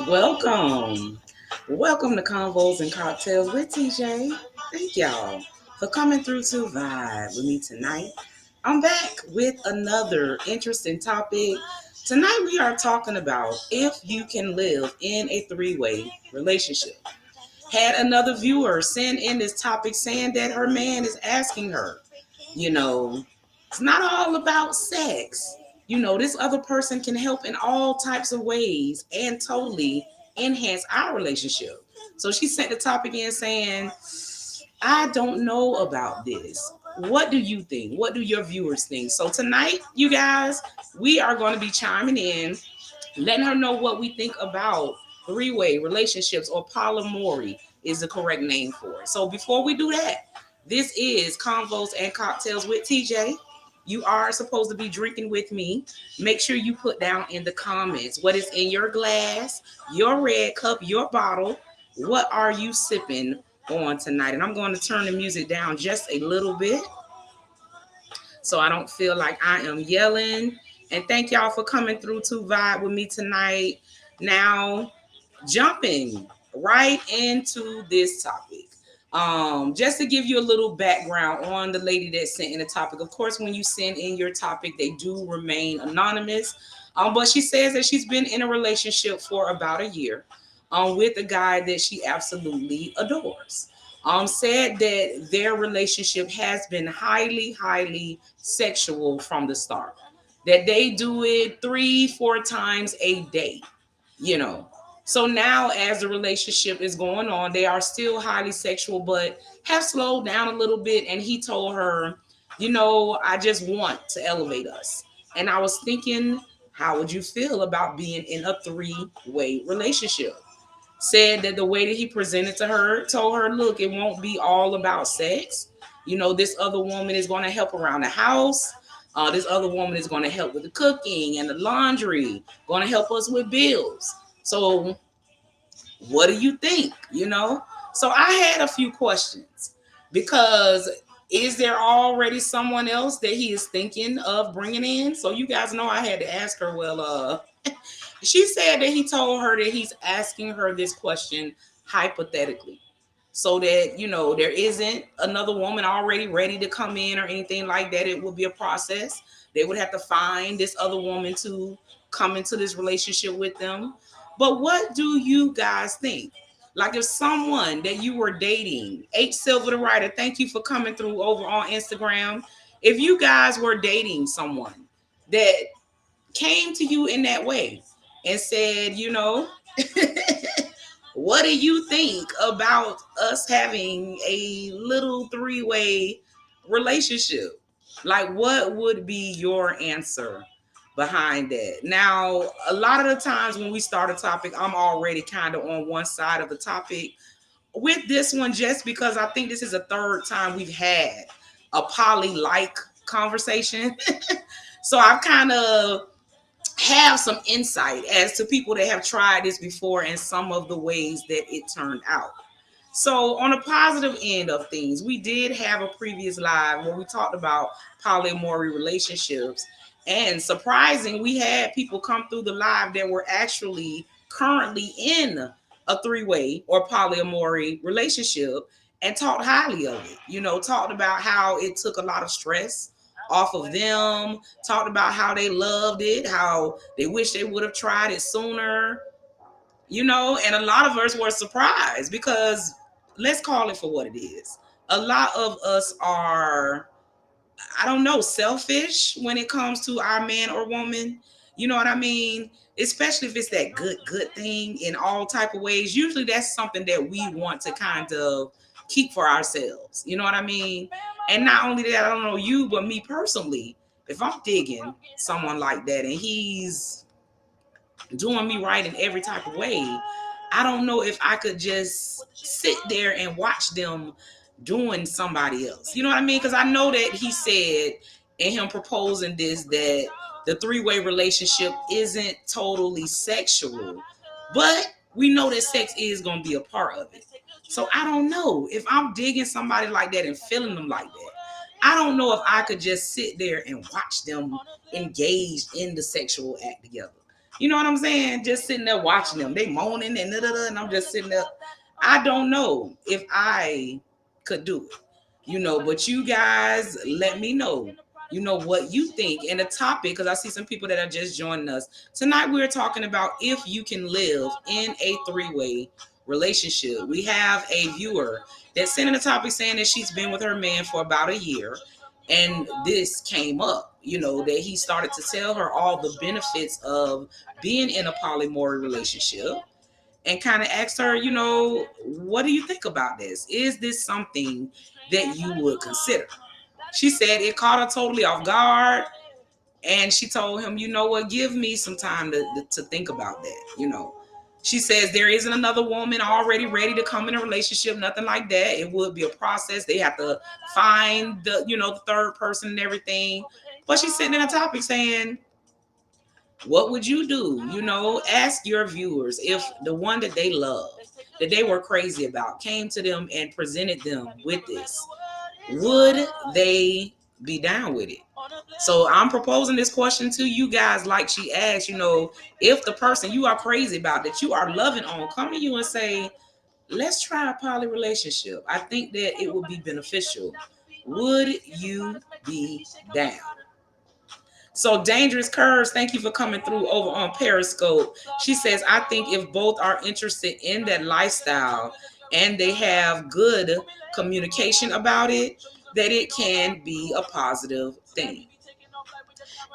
Welcome. Welcome to Convos and Cocktails with TJ. Thank y'all for coming through to Vibe with me tonight. I'm back with another interesting topic. Tonight we are talking about if you can live in a three-way relationship. Had another viewer send in this topic saying that her man is asking her, you know, it's not all about sex. This other person can help in all types of ways and totally enhance our relationship. So she sent the topic in saying, I don't know about this. What do you think? What do your viewers think? So tonight, you guys, we are going to be chiming in, letting her know what we think about three-way relationships, or polyamory is the correct name for it. So before we do that, this is Convos and Cocktails with TJ. You are supposed to be drinking with me. Make sure you put down in the comments what is in your glass, your red cup, your bottle. What are you sipping on tonight? And I'm going to turn the music down just a little bit so I don't feel like I am yelling. And thank y'all for coming through to vibe with me tonight. Now, jumping right into this topic. Just to give you a little background on the lady that sent in the topic. Of course, when you send in your topic, they do remain anonymous. But she says that she's been in a relationship for about a year with a guy that she absolutely adores. Said that their relationship has been highly, highly sexual from the start. That they do it 3-4 times a day, you know. So now, as the relationship is going on, they are still highly sexual, but have slowed down a little bit. And he told her, I just want to elevate us. And I was thinking, how would you feel about being in a three-way relationship? Said that the way that he presented to her, told her, look, it won't be all about sex. This other woman is going to help around the house. This other woman is going to help with the cooking and the laundry, going to help us with bills. So what do you think? So I had a few questions, because is there already someone else that he is thinking of bringing in? So you guys know I had to ask her, she said that he told her that he's asking her this question hypothetically, so that, there isn't another woman already ready to come in or anything like that. It would be a process. They would have to find this other woman to come into this relationship with them. But what do you guys think? Like, if someone that you were dating, H Silver the writer, thank you for coming through over on Instagram. If you guys were dating someone that came to you in that way and said, what do you think about us having a little three-way relationship? Like, what would be your answer behind that? Now, a lot of the times when we start a topic, I'm already kind of on one side of the topic. With this one, just because I think this is the third time we've had a poly-like conversation. So I've kind of have some insight as to people that have tried this before and some of the ways that it turned out. So on a positive end of things, we did have a previous live where we talked about polyamory relationships. And surprising, we had people come through the live that were actually currently in a three-way or polyamory relationship and talked highly of it. Talked about how it took a lot of stress off of them, talked about how they loved it, how they wish they would have tried it sooner, and a lot of us were surprised because, let's call it for what it is. A lot of us are, I don't know, selfish when it comes to our man or woman. You know what I mean? Especially if it's that good thing in all type of ways. Usually that's something that we want to kind of keep for ourselves. You know what I mean? And not only that, I don't know you, but me personally, if I'm digging someone like that and he's doing me right in every type of way, I don't know if I could just sit there and watch them doing somebody else. You know what I mean? Because I know that he said in him proposing this that the three-way relationship isn't totally sexual, but we know that sex is going to be a part of it. So I don't know if I'm digging somebody like that and feeling them like that. I don't know if I could just sit there and watch them engaged in the sexual act together. You know what I'm saying? Just sitting there watching them. They moaning and and I'm just sitting there. I don't know if I could do it, but you guys let me know, what you think. And the topic, because I see some people that are just joining us. Tonight we're talking about if you can live in a three-way relationship. We have a viewer that sent in a topic saying that she's been with her man for about a year. And this came up, that he started to tell her all the benefits of being in a polyamory relationship, and kind of asked her, what do you think about this? Is this something that you would consider? She said it caught her totally off guard. And she told him, you know what, give me some time to think about that. She says there isn't another woman already ready to come in a relationship, nothing like that. It would be a process. They have to find the third person and everything. But she's sitting in a topic saying, what would you do? Ask your viewers if the one that they love, that they were crazy about, came to them and presented them with this, would they be down with it? So I'm proposing this question to you guys, like she asked, if the person you are crazy about, that you are loving on, come to you and say, let's try a poly relationship. I think that it would be beneficial. Would you be down? So Dangerous Curves, thank you for coming through over on Periscope. She says, I think if both are interested in that lifestyle and they have good communication about it, that it can be a positive thing.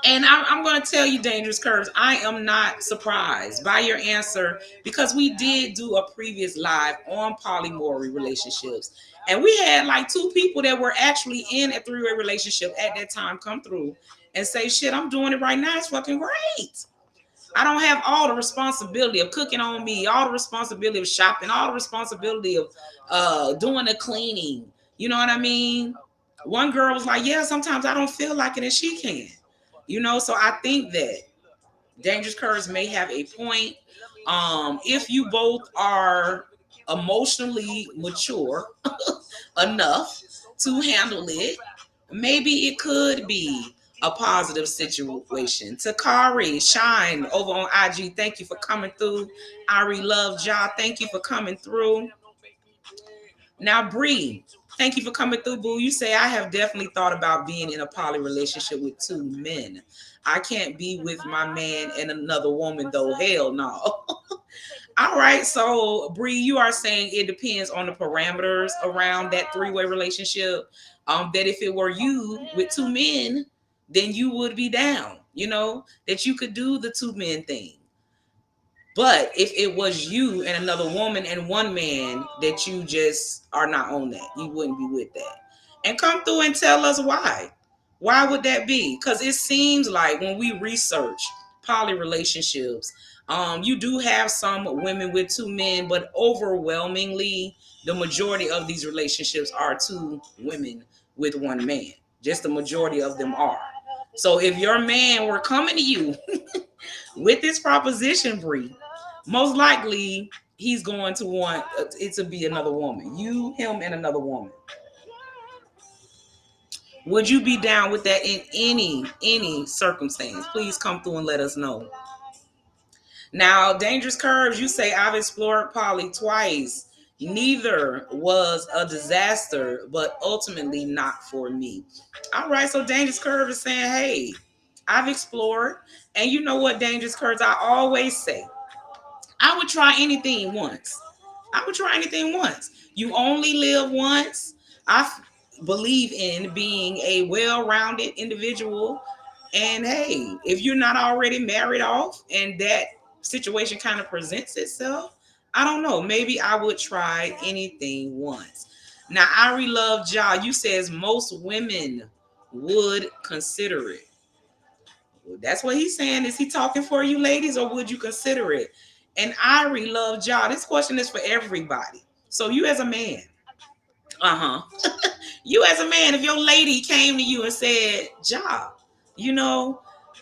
And I'm going to tell you, Dangerous Curves, I am not surprised by your answer, because we did do a previous live on polyamory relationships. And we had like two people that were actually in a three-way relationship at that time come through and say, shit, I'm doing it right now. It's fucking great. I don't have all the responsibility of cooking on me, all the responsibility of shopping, all the responsibility of doing the cleaning. You know what I mean? One girl was like, yeah, sometimes I don't feel like it and she can. So I think that Dangerous Curves may have a point. If you both are emotionally mature enough to handle it, maybe it could be a positive situation. Takari Shine over on IG, thank you for coming through. Ari Love Ja, thank you for coming through. Now Bree, thank you for coming through, boo. You say, I have definitely thought about being in a poly relationship with two men. I can't be with my man and another woman though. Hell no. All right, so Bree, you are saying it depends on the parameters around that three-way relationship. That if it were you with two men, then you would be down. That you could do the two men thing. But if it was you and another woman and one man, that you just are not on that, you wouldn't be with that. And come through and tell us why. Why would that be? Because it seems like when we research poly relationships, you do have some women with two men, but overwhelmingly, the majority of these relationships are two women with one man. Just the majority of them are. So if your man were coming to you with this proposition, Bree, most likely he's going to want it to be another woman. You, him, and another woman. Would you be down with that in any circumstance? Please come through and let us know. Now, Dangerous Curves, you say, I've explored poly twice. Neither was a disaster, but ultimately not for me. All right, so Dangerous Curve is saying, hey, I've explored. And you know what, Dangerous Curves, I always say, I would try anything once. I would try anything once. You only live once. I believe in being a well-rounded individual. And hey, if you're not already married off and that situation kind of presents itself, I don't know. Maybe I would try anything once. Now, Ari Love Ja, you says most women would consider it. Well, that's what he's saying. Is he talking for you ladies, or would you consider it? And Ari Love Ja, this question is for everybody. So you as a man, you as a man, if your lady came to you and said, Ja,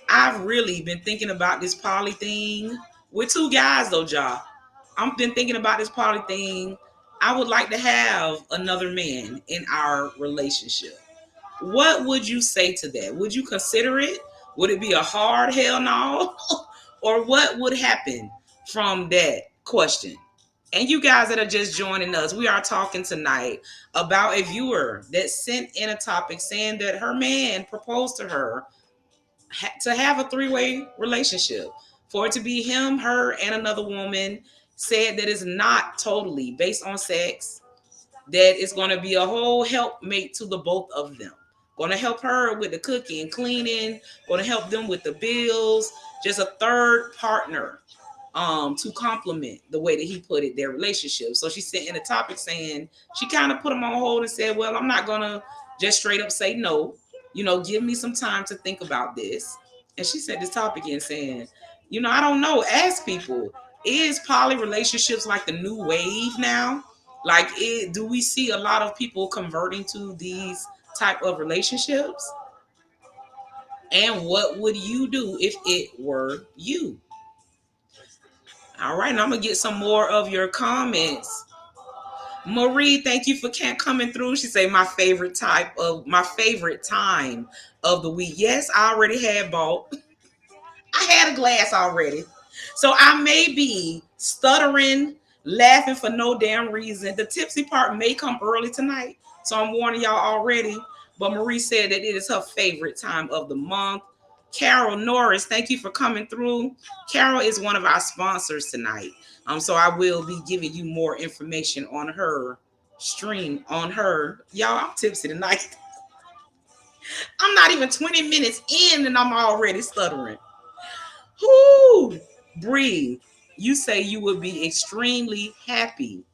I've really been thinking about this poly thing with two guys though, Ja. I've been thinking about this poly thing. I would like to have another man in our relationship. What would you say to that? Would you consider it? Would it be a hard hell no? Or what would happen from that question? And you guys that are just joining us, we are talking tonight about a viewer that sent in a topic saying that her man proposed to her to have a three-way relationship, for it to be him, her, and another woman. Said that it's not totally based on sex, that it's going to be a whole helpmate to the both of them. Going to help her with the cooking and cleaning, going to help them with the bills, just a third partner to complement the way that he put it, their relationship. So she sent in a topic saying she kind of put him on hold and said, well, I'm not going to just straight up say no. Give me some time to think about this. And she sent this topic in saying, I don't know. Ask people, is poly relationships like the new wave now? Like, do we see a lot of people converting to these type of relationships? And what would you do if it were you? All right, and I'm gonna get some more of your comments. Marie, thank you for coming through. She say my favorite time of the week. Yes, I already had bought. I had a glass already. So I may be stuttering, laughing for no damn reason. The tipsy part may come early tonight. So I'm warning y'all already. But Marie said that it is her favorite time of the month. Carol Norris, thank you for coming through. Carol is one of our sponsors tonight. So I will be giving you more information on her stream on her. Y'all, I'm tipsy tonight. I'm not even 20 minutes in and I'm already stuttering. Whoo! Breathe. You say you would be extremely happy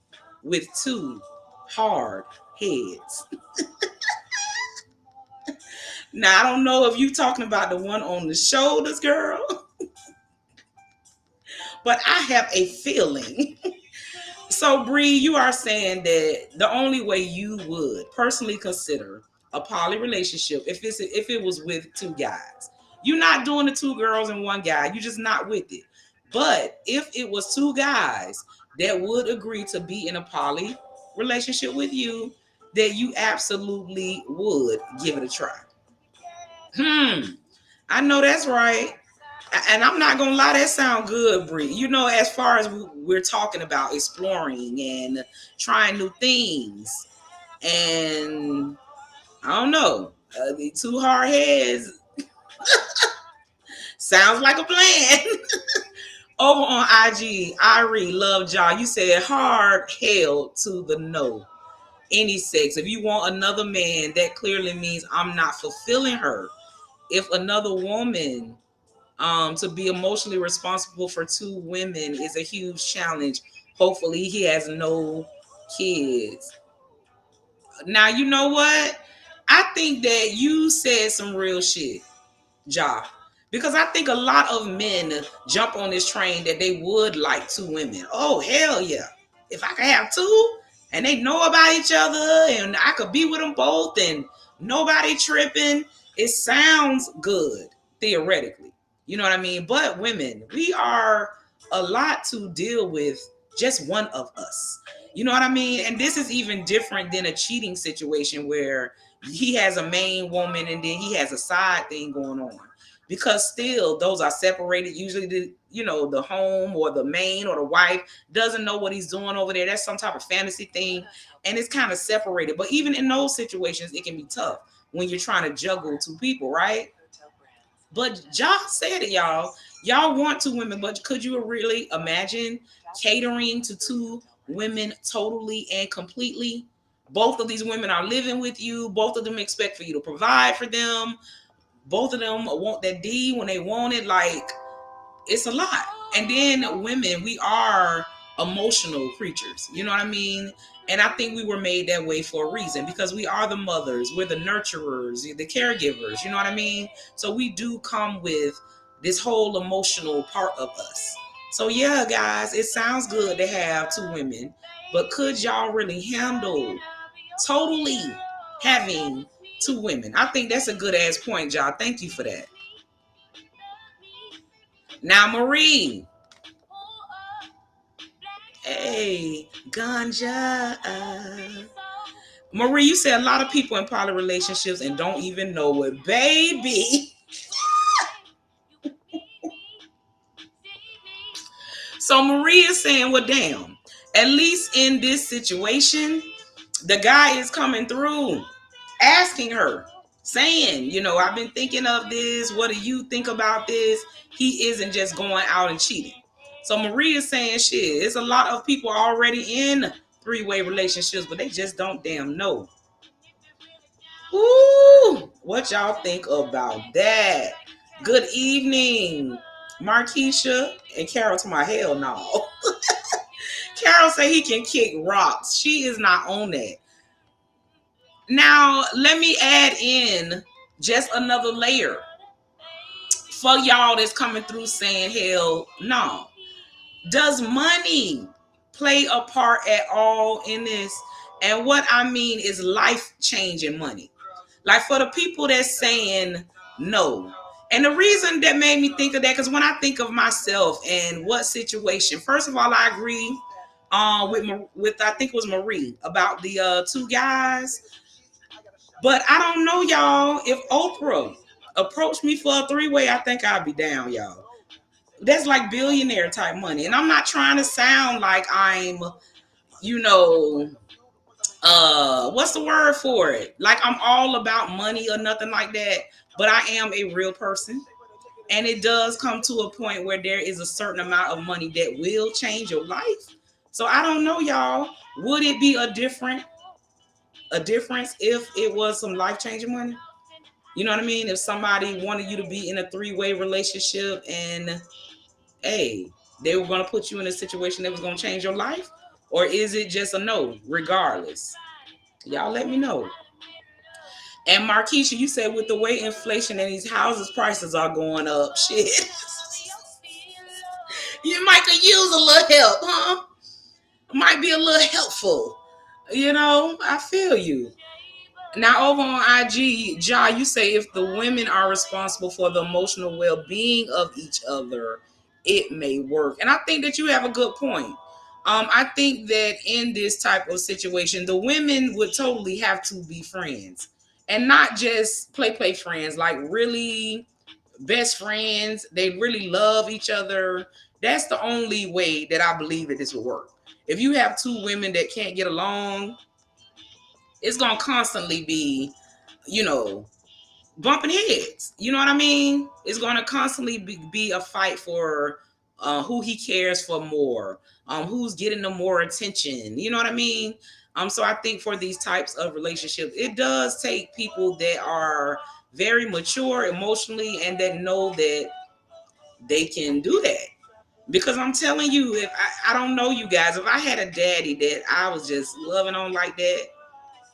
with two hard heads. Now, I don't know if you talking about the one on the shoulders, girl, but I have a feeling. So, Bree, you are saying that the only way you would personally consider a poly relationship if it was with two guys. You're not doing the two girls and one guy. You're just not with it. But if it was two guys that would agree to be in a poly relationship with you, that you absolutely would give it a try. I know that's right. And I'm not gonna lie, that sound good, Bree. As far as we're talking about exploring and trying new things, and I don't know, the two hard heads sounds like a plan. Over on IG, Irie Love Jaw, you said hard hell to the no. Any sex. If you want another man, that clearly means I'm not fulfilling her. If another woman to be emotionally responsible for two women is a huge challenge. Hopefully he has no kids. Now, you know what? I think that you said some real shit, Ja. Because I think a lot of men jump on this train that they would like two women. Oh, hell yeah. If I could have two and they know about each other and I could be with them both and nobody tripping, it sounds good theoretically. You know what I mean? But women, we are a lot to deal with just one of us. You know what I mean? And this is even different than a cheating situation where he has a main woman and then he has a side thing going on, because still those are separated. Usually the home or the main or the wife doesn't know what he's doing over there. That's some type of fantasy thing, and it's kind of separated. But even in those situations, it can be tough when you're trying to juggle two people, right? But Josh said it, y'all want two women, but could you really imagine catering to two women totally and completely? Both of these women are living with you. Both of them expect for you to provide for them. Both of them want that D when they want it. Like, it's a lot. And then women, we are emotional creatures. You know what I mean? And I think we were made that way for a reason, because we are the mothers, we're the nurturers, the caregivers. You know what I mean? So we do come with this whole emotional part of us. So yeah, guys, it sounds good to have two women, but could y'all really handle totally having two women? I think that's a good ass point, y'all. Thank you for that. Now, Marie. Hey, ganja. Marie, you said a lot of people in poly relationships and don't even know it, baby. So Marie is saying, well, damn, at least in this situation, the guy is coming through, asking her, saying, I've been thinking of this. What do you think about this? He isn't just going out and cheating. So Marie is saying, shit, it's a lot of people already in three-way relationships, but they just don't damn know. Ooh, what y'all think about that? Good evening, Markeisha and Carol to my hell no. Carol say he can kick rocks. She is not on that. Now, let me add in just another layer for y'all that's coming through saying hell no. Does money play a part at all in this? And what I mean is life-changing money. Like for the people that's saying no. And the reason that made me think of that, because when I think of myself and what situation, first of all, I agree with I think it was Marie about the two guys. But I don't know, y'all. If Oprah approached me for a three-way, I think I'd be down, y'all. That's like billionaire type money. And I'm not trying to sound like I'm, you know, what's the word for it? Like I'm all about money or nothing like that. But I am a real person. And it does come to a point where there is a certain amount of money that will change your life. So I don't know, y'all. Would it be a difference if it was some life-changing money? You know what I mean? If somebody wanted you to be in a three-way relationship and hey, they were going to put you in a situation that was going to change your life? Or is it just a no, regardless? Y'all let me know. And Markeisha, you said with the way inflation and these houses prices are going up, shit. You might could use a little help, huh? Might be a little helpful. I feel you. Now over on IG, Ja, you say if the women are responsible for the emotional well-being of each other, it may work. And I think that you have a good point. I think that in this type of situation, the women would totally have to be friends. And not just play friends, like really best friends. They really love each other. That's the only way that I believe that this will work. If you have two women that can't get along, it's gonna constantly be, you know, bumping heads. You know what I mean? It's gonna constantly be a fight for who he cares for more, who's getting the more attention. You know what I mean? So I think for these types of relationships, it does take people that are very mature emotionally and that know that they can do that. Because I'm telling you, if I don't know you guys, if I had a daddy that I was just loving on like that,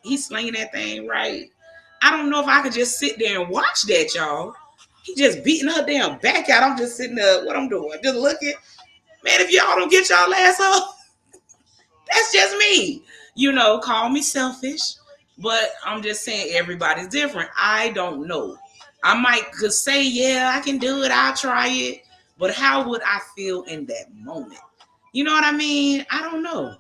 he's slinging that thing right. I don't know if I could just sit there and watch that, y'all. He just beating her damn back out. I'm just sitting there, what I'm doing, just looking. Man, if y'all don't get y'all ass up, that's just me. Call me selfish, but I'm just saying everybody's different. I don't know. I might could say, yeah, I can do it. I'll try it. But how would I feel in that moment? You know what I mean? I don't know.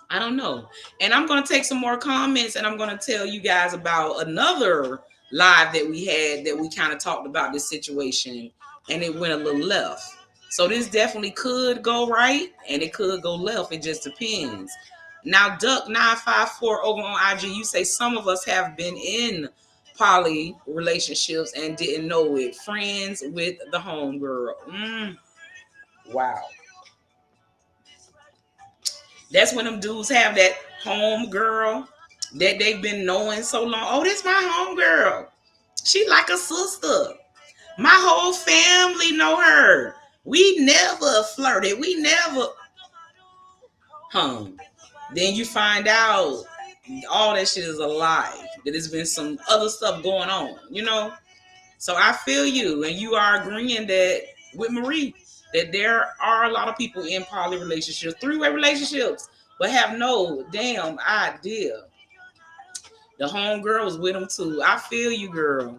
I don't know. And I'm going to take some more comments and I'm going to tell you guys about another live that we had that we kind of talked about this situation and it went a little left. So this definitely could go right and it could go left. It just depends. Now, Duck954 over on IG, you say some of us have been in poly relationships and didn't know it. Friends with the homegirl. Wow. That's when them dudes have that home girl that they've been knowing so long. Oh, this my home girl. She like a sister. My whole family know her. We never flirted. We never hung. Then you find out all that shit is a lie. That there's been some other stuff going on. So I feel you, and you are agreeing that with Marie that there are a lot of people in poly relationships, three-way relationships, but have no damn idea. The homegirl was with him too. I feel you, girl.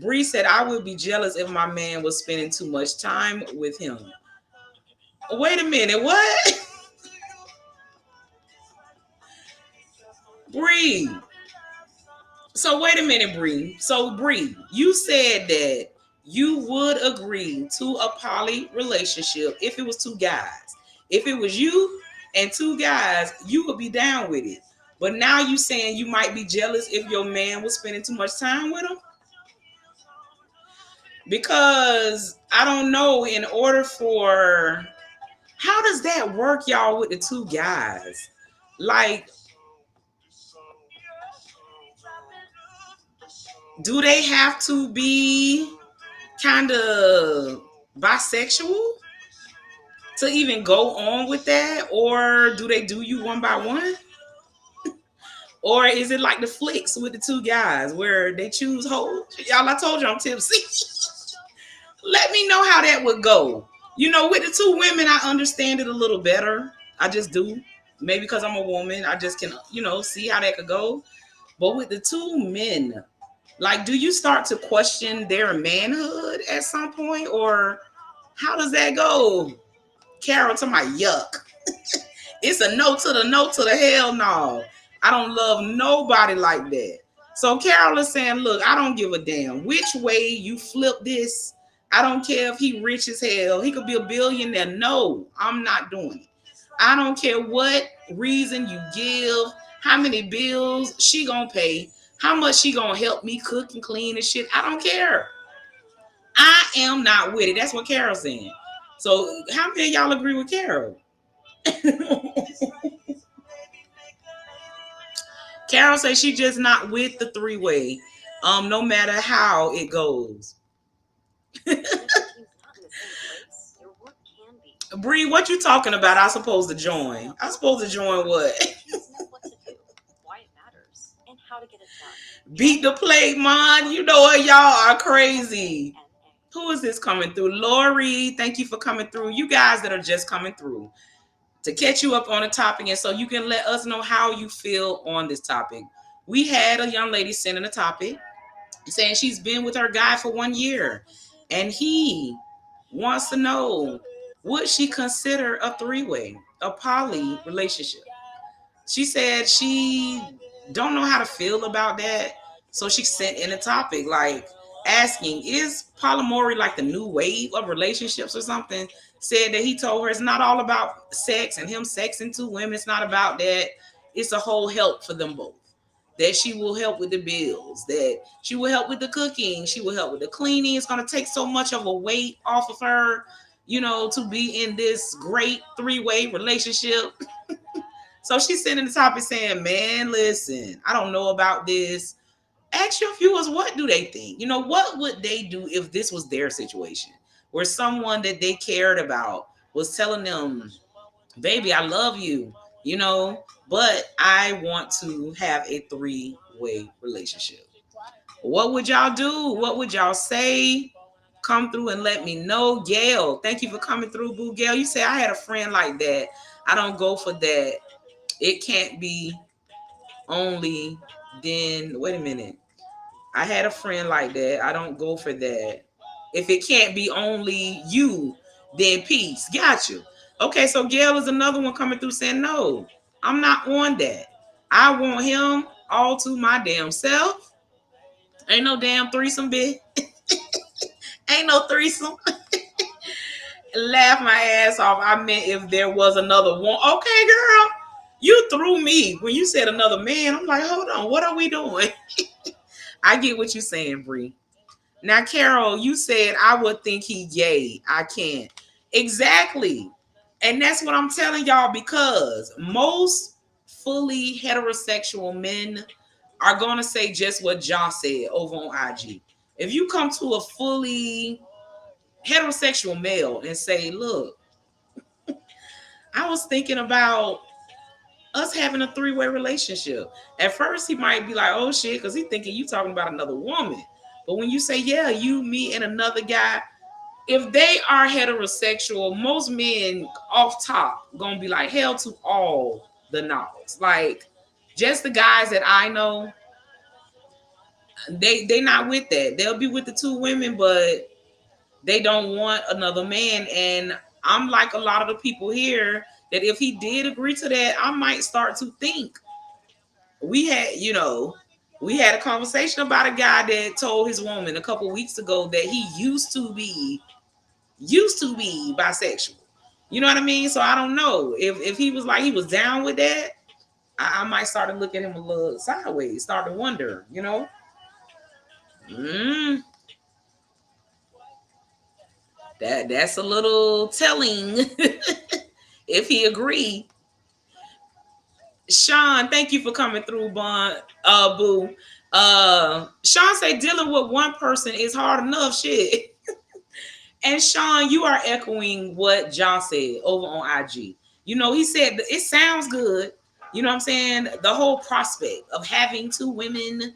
Bree said, I would be jealous if my man was spending too much time with him. Wait a minute, what? Bree. So wait a minute, Bree. So Bree, you said that you would agree to a poly relationship if it was two guys. If it was you and two guys, you would be down with it. But now you saying you might be jealous if your man was spending too much time with him? Because I don't know, in order for, how does that work, y'all, with the two guys? Like, do they have to be kind of bisexual to even go on with that? Or do they do you one by one? Or is it like the flicks with the two guys where they choose hoes? Y'all, I told you I'm tipsy. Let me know how that would go. You know, with the two women, I understand it a little better. I just do. Maybe because I'm a woman, I just can, see how that could go. But with the two men, like, do you start to question their manhood at some point? Or how does that go? Carol to my yuck. It's a no to the hell no. I don't love nobody like that. So Carol is saying, look, I don't give a damn which way you flip this. I don't care if he rich as hell. He could be a billionaire. No, I'm not doing it. I don't care what reason you give, how many bills she gonna pay, how much she gonna help me cook and clean and shit. I don't care. I am not with it. That's what Carol's saying. So how many of y'all agree with Carol? Carol says she just not with the three-way, no matter how it goes. Bree, what you talking about? I supposed to join. I supposed to join what? Beat the plate, man. You know what? Y'all are crazy. Who is this coming through? Lori, thank you for coming through. You guys that are just coming through to catch you up on the topic, and so you can let us know how you feel on this topic. We had a young lady sending a topic saying she's been with her guy for 1 year, and he wants to know, would she consider a three-way, a poly relationship? She said she don't know how to feel about that, so she sent in a topic like asking, is polyamory like the new wave of relationships or something? Said that he told her it's not all about sex and him sexing two women. It's not about that. It's a whole help for them both. That she will help with the bills, that she will help with the cooking, she will help with the cleaning. It's going to take so much of a weight off of her, to be in this great three-way relationship. So she's sending the topic saying, man, listen, I don't know about this. Ask your viewers, what do they think? What would they do if this was their situation? Where someone that they cared about was telling them, baby, I love you, but I want to have a three-way relationship. What would y'all do? What would y'all say? Come through and let me know. Gail, thank you for coming through, boo. Gail, you say I had a friend like that. I don't go for that. It can't be only then. Wait a minute. I had a friend like that. I don't go for that. If it can't be only you, then peace. Got you. Okay, so Gail is another one coming through saying, no, I'm not on that. I want him all to my damn self. Ain't no damn threesome, bitch. Ain't no threesome. Laugh my ass off. I meant if there was another one. Okay, girl. You threw me when you said another man. I'm like, hold on, what are we doing? I get what you're saying, Bree. Now, Carol, you said I would think he gay. I can't. Exactly. And that's what I'm telling y'all, because most fully heterosexual men are going to say just what Josh said over on IG. If you come to a fully heterosexual male and say, look, I was thinking about us having a three-way relationship. At first, he might be like, oh shit, because he's thinking you talking about another woman. But when you say, yeah, you, me, and another guy, if they are heterosexual, most men off top gonna be like, hell to all the no's. Like, just the guys that I know, they not with that. They'll be with the two women, but they don't want another man. And I'm like a lot of the people here that if he did agree to that, I might start to think we had, We had a conversation about a guy that told his woman a couple weeks ago that he used to be bisexual. You know what I mean? So I don't know if he was like he was down with that. I might start to look at him a little sideways, start to wonder. Mm, that's a little telling if he agreed. Sean, thank you for coming through, Boo. Sean said dealing with one person is hard enough. Shit. And Sean, you are echoing what John said over on IG. He said it sounds good. You know what I'm saying? The whole prospect of having two women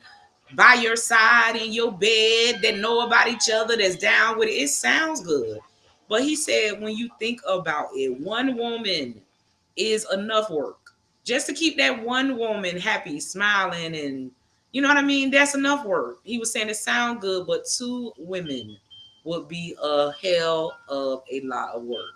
by your side in your bed that know about each other, that's down with it, it sounds good. But he said when you think about it, one woman is enough work. Just to keep that one woman happy, smiling, and you know what I mean? That's enough work. He was saying it sound good, but two women would be a hell of a lot of work.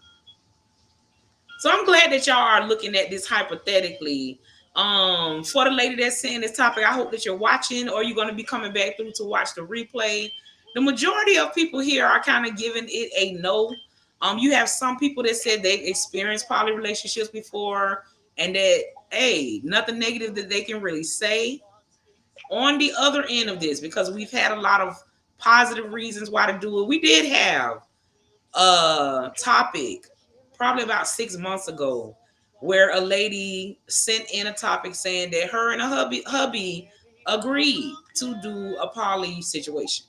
So I'm glad that y'all are looking at this hypothetically. For the lady that's saying this topic, I hope that you're watching or you're going to be coming back through to watch the replay. The majority of people here are kind of giving it a no. You have some people that said they've experienced poly relationships before and that, hey, nothing negative that they can really say. On the other end of this, because we've had a lot of positive reasons why to do it, we did have topic probably about 6 months ago where a lady sent in a topic saying that her and a hubby agreed to do a poly situation.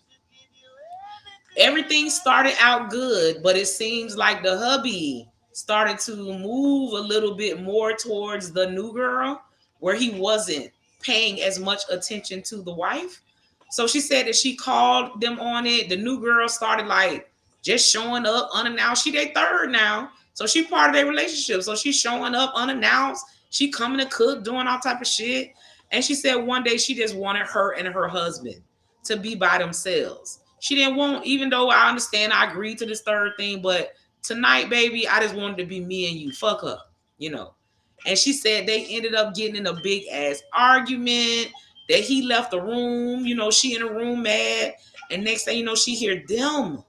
Everything started out good, but it seems like the hubby started to move a little bit more towards the new girl where he wasn't paying as much attention to the wife. So she said that she called them on it. The new girl started like just showing up unannounced. She their third now. So she part of their relationship. So she's showing up unannounced. She coming to cook, doing all type of shit. And she said one day she just wanted her and her husband to be by themselves. She didn't want, even though I understand I agreed to this third thing, but tonight, baby, I just wanted to be me and you. Fuck up. And she said they ended up getting in a big ass argument, that he left the room, she in a room mad. And next thing you know, she hear them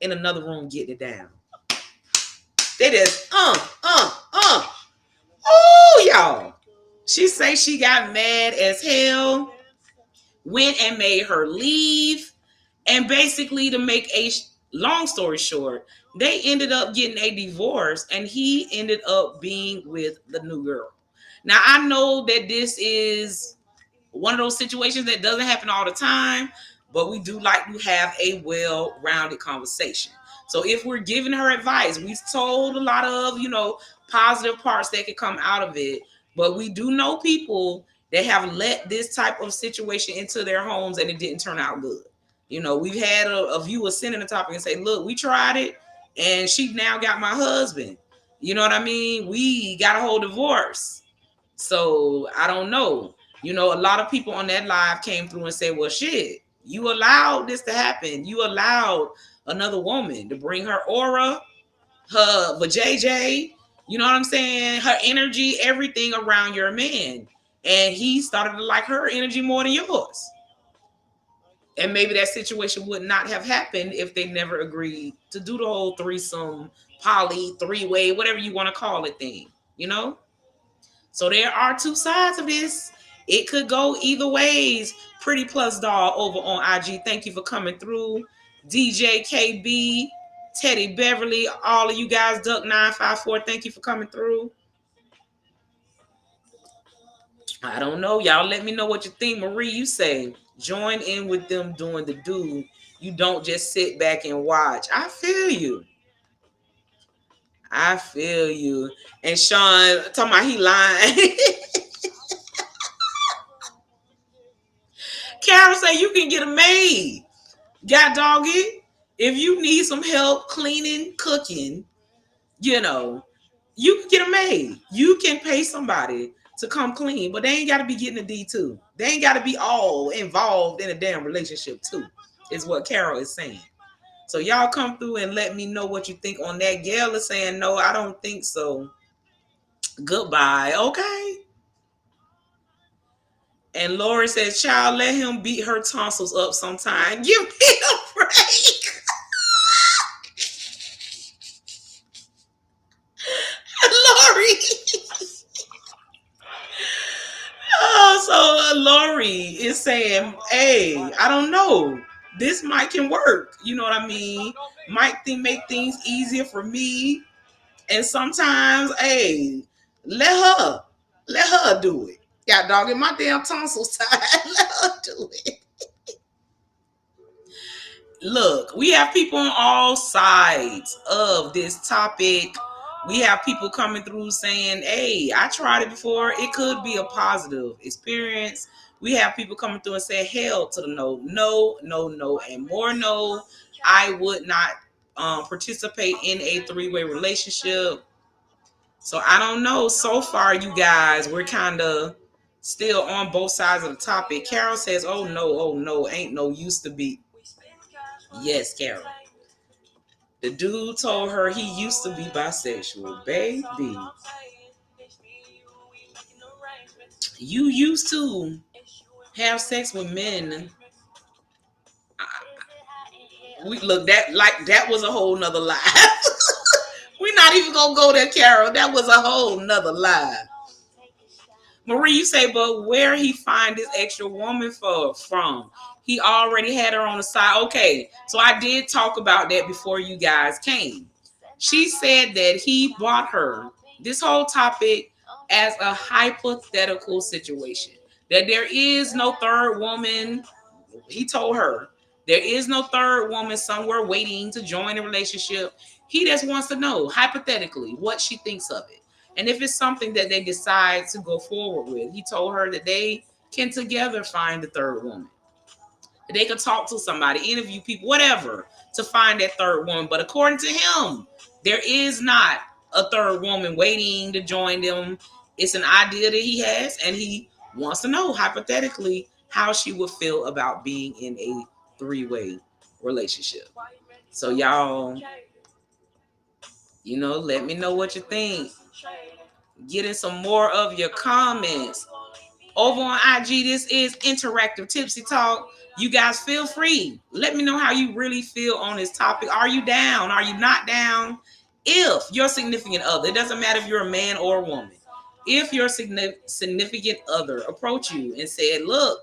in another room getting it down. They just, oh, y'all. She say she got mad as hell, went and made her leave. And basically, to make a long story short, they ended up getting a divorce and he ended up being with the new girl. Now, I know that this is one of those situations that doesn't happen all the time, but we do like to have a well-rounded conversation. So if we're giving her advice, we've told a lot of, positive parts that could come out of it, but we do know people that have let this type of situation into their homes and it didn't turn out good. We've had a viewer send in a topic and say, look, we tried it and she now got my husband. You know what I mean? We got a whole divorce. So I don't know. A lot of people on that live came through and said, well, shit, you allowed this to happen. You allowed another woman to bring her aura, her vajayjay, you know what I'm saying? Her energy, everything around your man. And he started to like her energy more than yours. And maybe that situation would not have happened if they never agreed to do the whole threesome, poly, three-way, whatever you want to call it thing. So there are two sides of this. It could go either ways. Pretty Plus Doll over on IG. Thank you for coming through. DJ KB, Teddy Beverly, all of you guys, Duck 954. Thank you for coming through. I don't know. Y'all let me know what you think. Marie, you say join in with them doing the do. You don't just sit back and watch. I feel you. I feel you. And Sean talking about he lying. Carol say you can get a maid. God doggy. If you need some help cleaning, cooking, you can get a maid. You can pay somebody to come clean, but they ain't got to be getting a D2. They ain't got to be all involved in a damn relationship too, is what Carol is saying. So y'all come through and let me know what you think on that. Gail is saying, no, I don't think so. Goodbye. Okay. And Lori says, child, let him beat her tonsils up sometime. Give me a break. Lori. Oh, so Lori is saying, hey, I don't know. This might can work. You know what I mean? Might make things easier for me. And sometimes, hey, let her do it. Got dog in my damn tonsils tied. Let her do it. Look, we have people on all sides of this topic. We have people coming through saying, hey, I tried it before. It could be a positive experience. We have people coming through and saying, hell to the no, no, no, no, and more no. I would not participate in a three-way relationship. So I don't know. So far, you guys, we're kind of still on both sides of the topic. Carol says, oh no, ain't no used to be. Yes, Carol. The dude told her he used to be bisexual. Baby, you used to have sex with men. We look that was a whole nother lie. We're not even gonna go there, Carol. That was a whole nother lie. Marie, you say, but where he find this extra woman from? He already had her on the side. Okay, so I did talk about that before you guys came. She said that he bought her this whole topic as a hypothetical situation. That there is no third woman. He told her there is no third woman somewhere waiting to join the relationship. He just wants to know, hypothetically, what she thinks of it. And if it's something that they decide to go forward with, he told her that they can together find the third woman. They could talk to somebody, interview people, whatever, to find that third woman. But according to him, there is not a third woman waiting to join them. It's an idea that he has, and he wants to know, hypothetically, how she would feel about being in a three-way relationship. So y'all, let me know what you think. Getting some more of your comments. Over on IG, this is Interactive Tipsy Talk. You guys feel free. Let me know how you really feel on this topic. Are you down? Are you not down? If your significant other, it doesn't matter if you're a man or a woman, if your significant other approach you and said, look,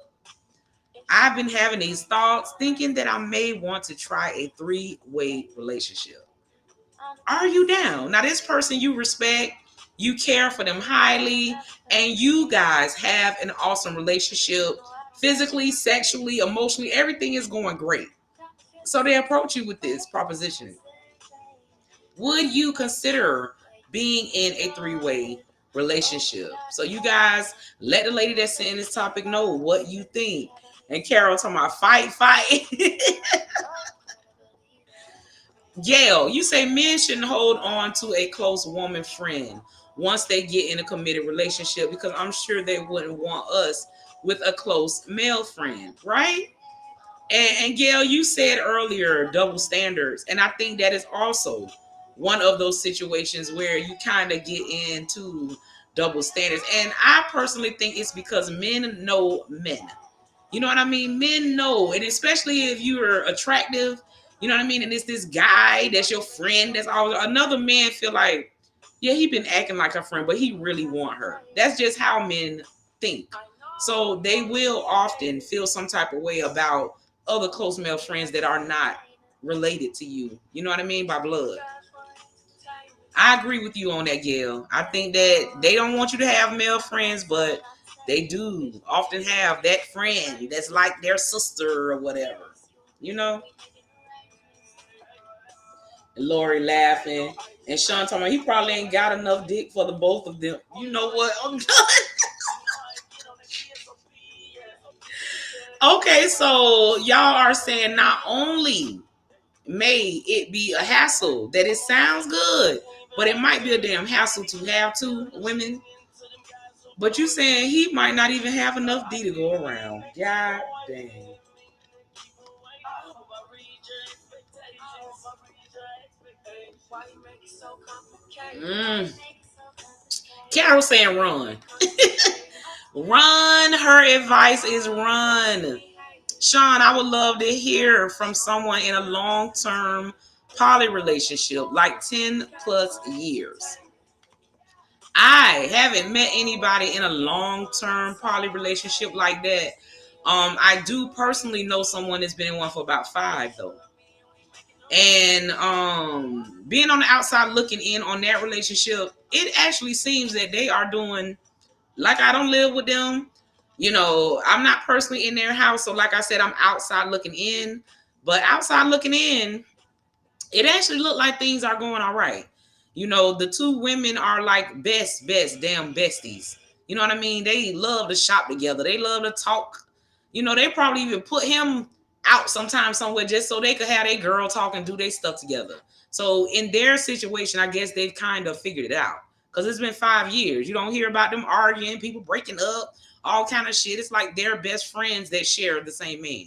I've been having these thoughts, thinking that I may want to try a three-way relationship. Are you down? Now, this person you respect, you care for them highly, and you guys have an awesome relationship, physically, sexually, emotionally, everything is going great. So they approach you with this proposition. Would you consider being in a three-way relationship? So you guys, let the lady that's in this topic know what you think. And Carol talking about fight. Gail, you say men shouldn't hold on to a close woman friend once they get in a committed relationship, because I'm sure they wouldn't want us with a close male friend, right? And Gail, you said earlier double standards, and I think that is also one of those situations where you kind of get into double standards. And I personally think it's because men know men. You know what I mean? Men know, and especially if you're attractive, you know what I mean? And it's this guy that's your friend, that's all another man feel like, yeah, he been acting like a friend, but he really want her. That's just how men think. So they will often feel some type of way about other close male friends that are not related to you. You know what I mean? By blood. I agree with you on that, Gail. I think that they don't want you to have male friends, but they do often have that friend that's like their sister or whatever. You know? And Lori laughing. And Sean talking about he probably ain't got enough dick for the both of them. You know what? I'm done. Okay, so y'all are saying not only may it be a hassle, that it sounds good, but it might be a damn hassle to have two women. But you saying he might not even have enough D to go around. God dang. Mm. Carol saying run. Run. Her advice is run. Sean, I would love to hear from someone in a long-term poly relationship, like 10 plus years. I haven't met anybody in a long-term poly relationship like that. I do personally know someone that's been in one for about 5 though. And being on the outside looking in on that relationship, it actually seems that they are doing, like, I don't live with them. I'm not personally in their house. So like I said, I'm outside looking in. But outside looking in, it actually looked like things are going all right. The two women are like best damn besties. You know what I mean? They love to shop together. They love to talk. They probably even put him out sometime somewhere just so they could have their girl talk and do their stuff together. So in their situation, I guess they've kind of figured it out. Because it's been 5 years. You don't hear about them arguing, people breaking up, all kind of shit. It's like they're best friends that share the same man.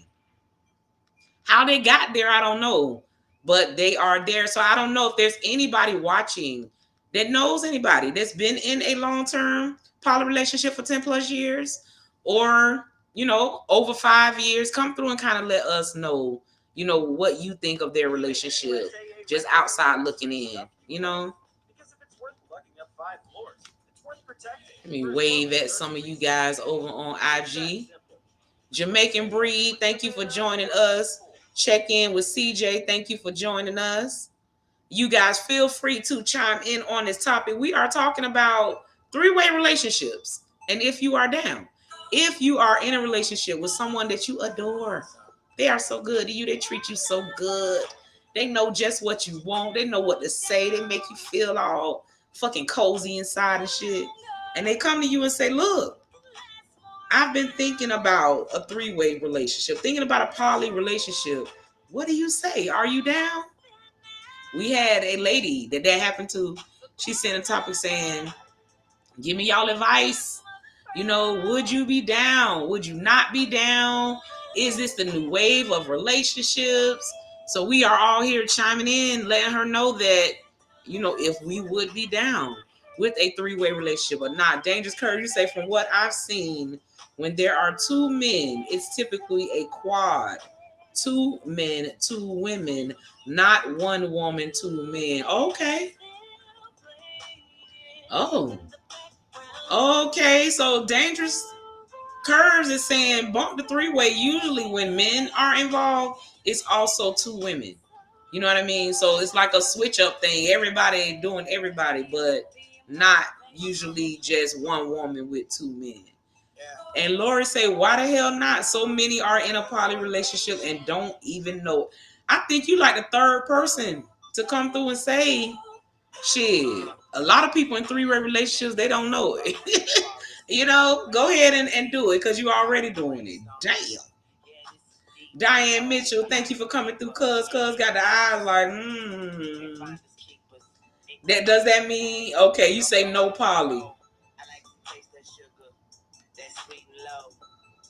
How they got there, I don't know. But they are there. So I don't know if there's anybody watching that knows anybody that's been in a long-term poly relationship for 10 plus years, or, over 5 years. Come through and kind of let us know, what you think of their relationship, just outside looking in, Let me wave at some of you guys over on IG. Jamaican Breed, thank you for joining us. Check in with CJ. Thank you for joining us. You guys feel free to chime in on this topic. We are talking about three-way relationships. And if you are down, if you are in a relationship with someone that you adore, they are so good to you. They treat you so good. They know just what you want. They know what to say. They make you feel all fucking cozy inside and shit. And they come to you and say, look, I've been thinking about a three-way relationship, thinking about a poly relationship. What do you say? Are you down? We had a lady that happened to. She sent a topic saying, give me y'all advice. Would you be down? Would you not be down? Is this the new wave of relationships? So we are all here chiming in, letting her know that, if we would be down with a three-way relationship or not. Dangerous Curve, you say, from what I've seen, when there are two men, it's typically a quad. 2 men, 2 women, not 1 woman, 2 men. Okay. Oh. Okay, so Dangerous Curves is saying bump the three-way. Usually when men are involved, it's also 2 women. You know what I mean? So it's like a switch up thing. Everybody doing everybody, but not usually just 1 woman with 2 men. And Lori say, why the hell not? So many are in a poly relationship and don't even know. I think you like the third person to come through and say, shit. A lot of people in three-way relationships, they don't know it. Go ahead and do it because you're already doing it. Damn. Diane Mitchell, thank you for coming through. Cuz got the eyes like, Does that mean, okay, you say no poly.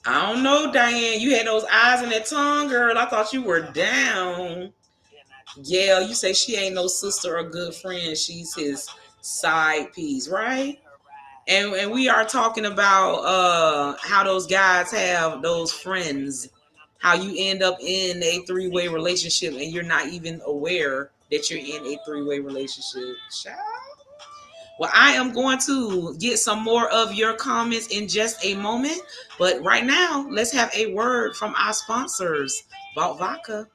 I don't know, Diane. You had those eyes and that tongue, girl. I thought you were down. Yeah, you say she ain't no sister or good friend. She's his side piece, right? And we are talking about how those guys have those friends, how you end up in a three-way relationship and you're not even aware that you're in a three-way relationship. Child. Well, I am going to get some more of your comments in just a moment. But right now, let's have a word from our sponsors, Vault Vodka.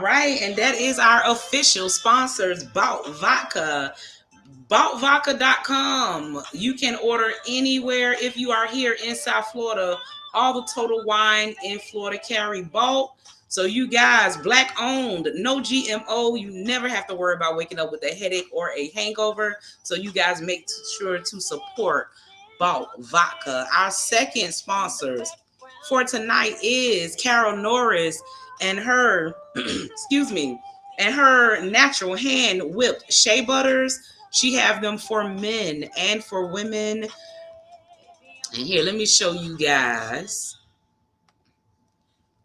right, and that is our official sponsors, Bout Vodka. BoutVodka.com. You can order anywhere if you are here in South Florida. All the Total Wine in Florida carry Bout. So you guys, black owned, no GMO. You never have to worry about waking up with a headache or a hangover. So you guys make sure to support Bout Vodka. Our second sponsors for tonight is Carol Norris and her, excuse me, and her natural hand whipped shea butters. She have them for men and for women. And here, let me show you guys.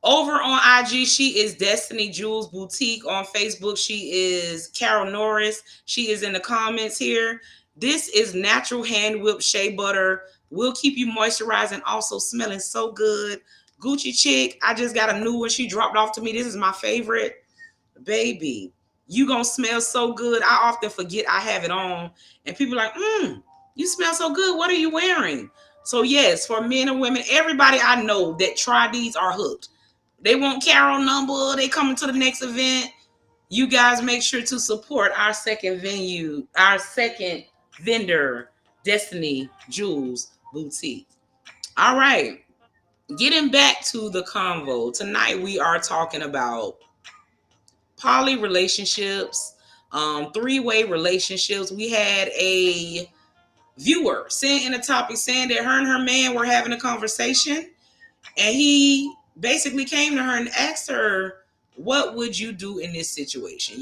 Over on IG, she is Destiny Jewels Boutique. On Facebook, she is Carol Norris. She is in the comments here. This is natural hand whipped shea butter. Will keep you moisturized and also smelling so good. Gucci Chick, I just got a new one. She dropped off to me. This is my favorite. Baby, you gonna smell so good. I often forget I have it on, and people are like, you smell so good. What are you wearing? So yes, for men and women, everybody I know that try these are hooked. They want Carol number. They coming to the next event. You guys make sure to support our second venue, our second vendor, Destiny Jewels Boutique. All right, getting back to the convo tonight, we are talking about poly relationships, three-way relationships. We had a viewer sent in a topic saying that her and her man were having a conversation, and he basically came to her and asked her, what would you do in this situation?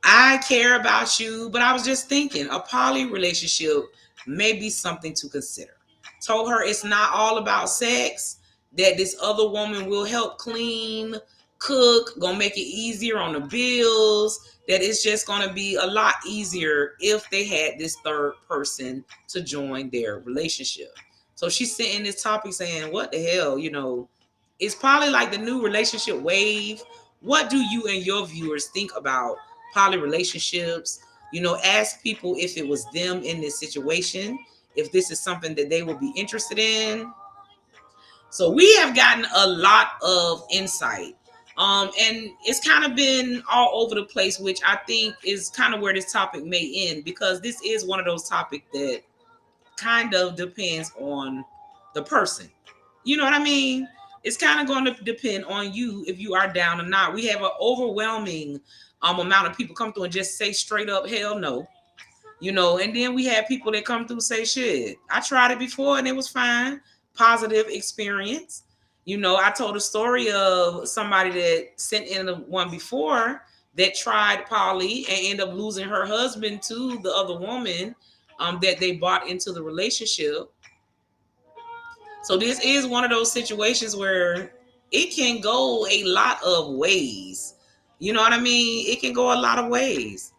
I care about you, but I was just thinking a poly relationship may be something to consider. Told her it's not all about sex, that this other woman will help clean, cook, gonna make it easier on the bills, that it's just gonna be a lot easier if they had this third person to join their relationship. So she's sitting this topic saying, what the hell, it's probably like the new relationship wave. What do you and your viewers think about poly relationships? Ask people if it was them in this situation, if this is something that they would be interested in. So we have gotten a lot of insight. And it's kind of been all over the place, which I think is kind of where this topic may end, because this is one of those topics that kind of depends on the person. You know what I mean? It's kind of going to depend on you if you are down or not. We have an overwhelming amount of people come through and just say straight up, hell no. And then we have people that come through and say, shit, I tried it before and it was fine. Positive experience. I told a story of somebody that sent in the one before that tried poly and ended up losing her husband to the other woman that they bought into the relationship. So this is one of those situations where it can go a lot of ways. You know what I mean? It can go a lot of ways.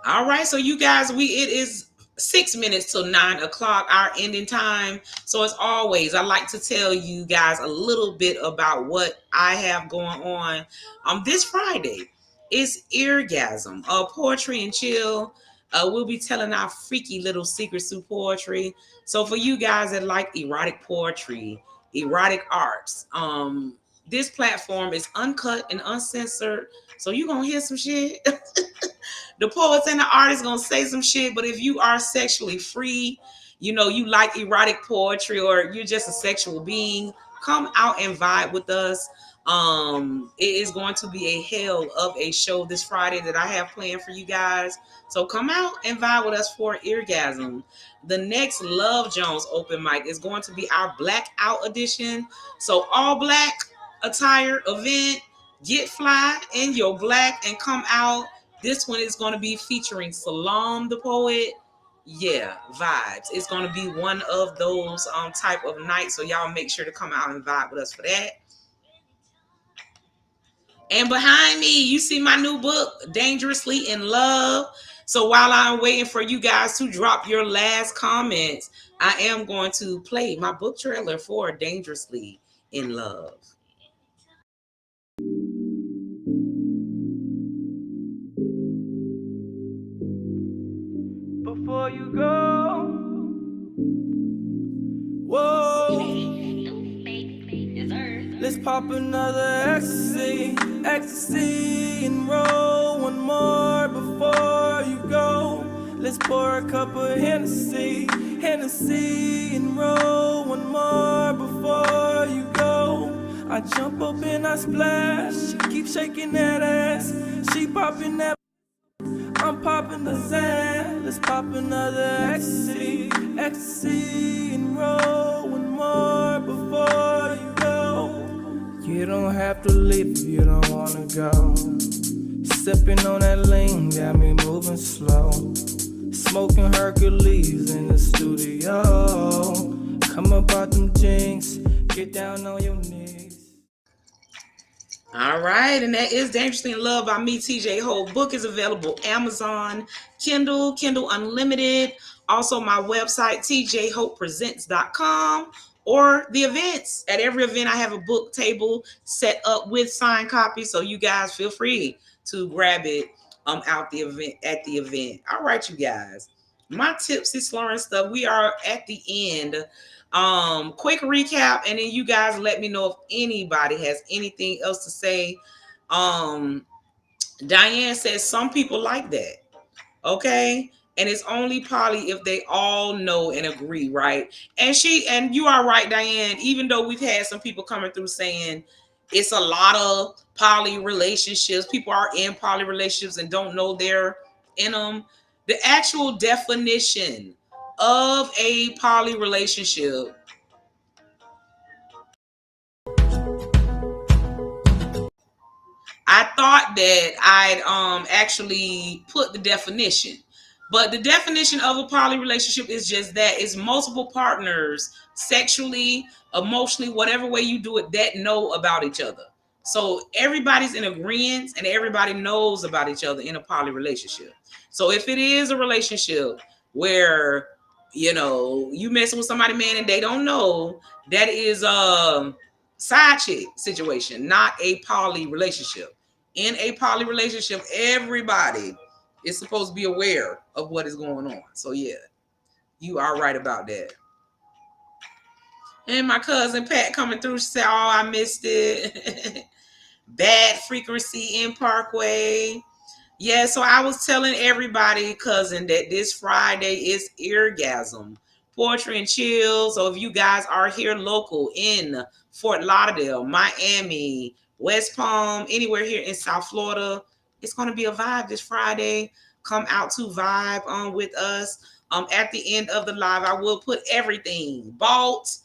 All right, so you guys, it is 6 minutes till 9 o'clock, our ending time. So as always, I like to tell you guys a little bit about what I have going on. This Friday is Eargasm, poetry and chill. We'll be telling our freaky little secrets through poetry. So for you guys that like erotic poetry, erotic arts, this platform is uncut and uncensored. So you're gonna hear some shit. The poets and the artists gonna say some shit, but if you are sexually free, you like erotic poetry, or you're just a sexual being, come out and vibe with us. It is going to be a hell of a show this Friday that I have planned for you guys. So come out and vibe with us for Eargasm. The next Love Jones open mic is going to be our blackout edition. So all black attire event. Get fly in your black and come out. This one is going to be featuring Salam the poet. Yeah, vibes. It's going to be one of those type of nights. So y'all make sure to come out and vibe with us for that. And behind me, you see my new book, Dangerously in Love. So while I'm waiting for you guys to drop your last comments, I am going to play my book trailer for Dangerously in Love. Before you go, whoa, Let's pop another ecstasy, ecstasy, and roll one more before you go. Let's pour a cup of Hennessy, Hennessy, and roll one more before you go. I jump up and I splash, she keep shaking that ass, she popping that, I'm popping the Zan. Let's pop another ecstasy, ecstasy, and roll one more before you go. You don't have to leave if you don't wanna go. Sipping on that lean got me moving slow. Smoking Hercules in the studio. Come up out them jinx, get down on your knees. All right, and that is Dangerously in Love by me, TJ Hope. Book is available Amazon, Kindle, Kindle Unlimited. Also, my website, tjhopepresents.com, or the events. At every event, I have a book table set up with signed copies, so you guys feel free to grab it out the event at the event. All right, you guys. My tipsy slurring stuff. We are at the end. Quick recap, and then you guys let me know if anybody has anything else to say. um Diane says some people like that. Okay, and it's only poly if they all know and agree, right? And you are right, Diane. Even though we've had some people coming through saying it's a lot of poly relationships, people are in poly relationships and don't know they're in them. The actual definition of a poly relationship, I thought that I'd actually put the definition. But the definition of a poly relationship is just that it's multiple partners sexually, emotionally, whatever way you do it, that know about each other. So everybody's in agreement and everybody knows about each other in a poly relationship. So if it is a relationship where you messing with somebody, man, and they don't know, that is side chick situation, not a poly relationship. In a poly relationship, everybody is supposed to be aware of what is going on. So yeah, you are right about that. And my cousin Pat coming through, she said, "Oh, I missed it." Bad frequency in Parkway. Yeah, so I was telling everybody, cousin, that this Friday is Eargasm, Poetry and Chill. So if you guys are here local in Fort Lauderdale, Miami, West Palm, anywhere here in South Florida, it's going to be a vibe this Friday. Come out to vibe on with us. At the end of the live, I will put everything, Vault,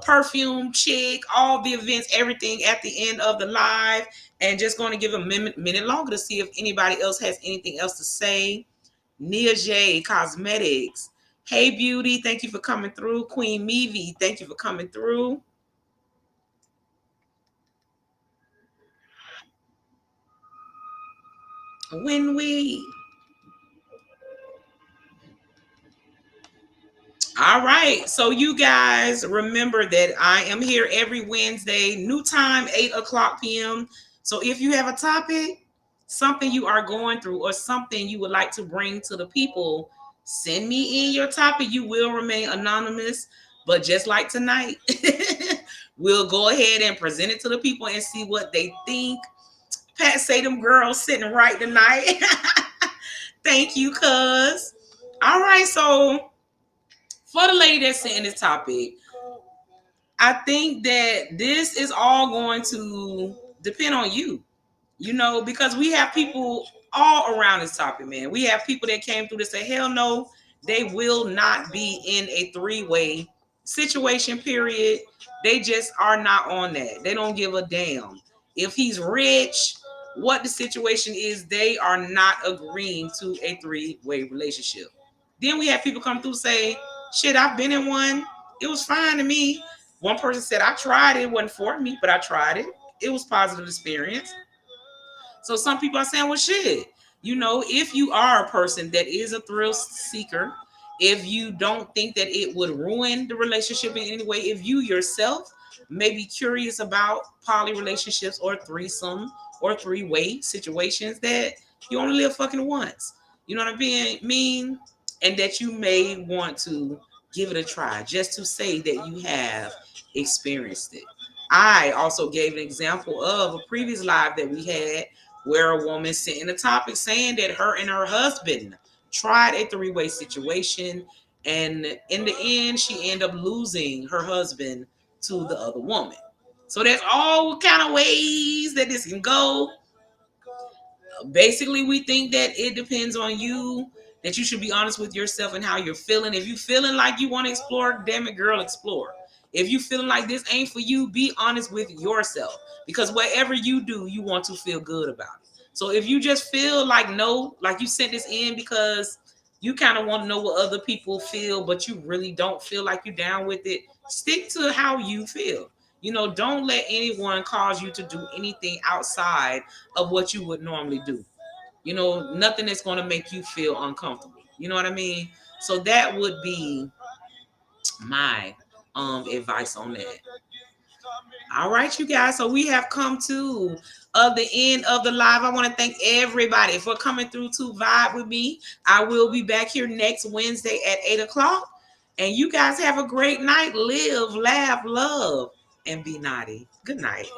perfume, chick, all the events, everything at the end of the live. And just going to give a minute longer to see if anybody else has anything else to say. Nia J Cosmetics. Hey Beauty, thank you for coming through. Queen Meavy, thank you for coming through. When we All right. So you guys remember that I am here every Wednesday, new time, 8 o'clock p.m. So if you have a topic, something you are going through, or something you would like to bring to the people, send me in your topic. You will remain anonymous, but just like tonight, we'll go ahead and present it to the people and see what they think. Pat say them girls sitting right tonight. Thank you, cuz. All right, so for the lady that's saying this topic, I think that this is all going to depend on you, because we have people all around this topic, man. We have people that came through to say, hell no, they will not be in a three-way situation, period. They just are not on that. They don't give a damn. If he's rich, what the situation is, they are not agreeing to a three-way relationship. Then we have people come through say, shit, I've been in one. It was fine to me. One person said, I tried it. It wasn't for me, but I tried it. It was positive experience. So some people are saying, well, shit, if you are a person that is a thrill seeker, if you don't think that it would ruin the relationship in any way, if you yourself may be curious about poly relationships or threesome or three-way situations, that you only live fucking once. You know what I mean? And that you may want to give it a try just to say that you have experienced it. I also gave an example of a previous live that we had where a woman sent in a topic saying that her and her husband tried a three-way situation, and in the end she ended up losing her husband to the other woman. So there's all kind of ways that this can go. Basically, we think that it depends on you, that you should be honest with yourself and how you're feeling. If you feeling like you want to explore, damn it, girl, explore. If you feeling like this ain't for you, be honest with yourself, because whatever you do, you want to feel good about it. So if you just feel like no, like you sent this in because you kind of want to know what other people feel, but you really don't feel like you're down with it, stick to how you feel. Don't let anyone cause you to do anything outside of what you would normally do. Nothing that's going to make you feel uncomfortable. You know what I mean? So that would be my advice on that. All right, you guys. So we have come to the end of the live. I want to thank everybody for coming through to vibe with me. I will be back here next Wednesday at 8 o'clock. And you guys have a great night. Live, laugh, love, and be naughty. Good night.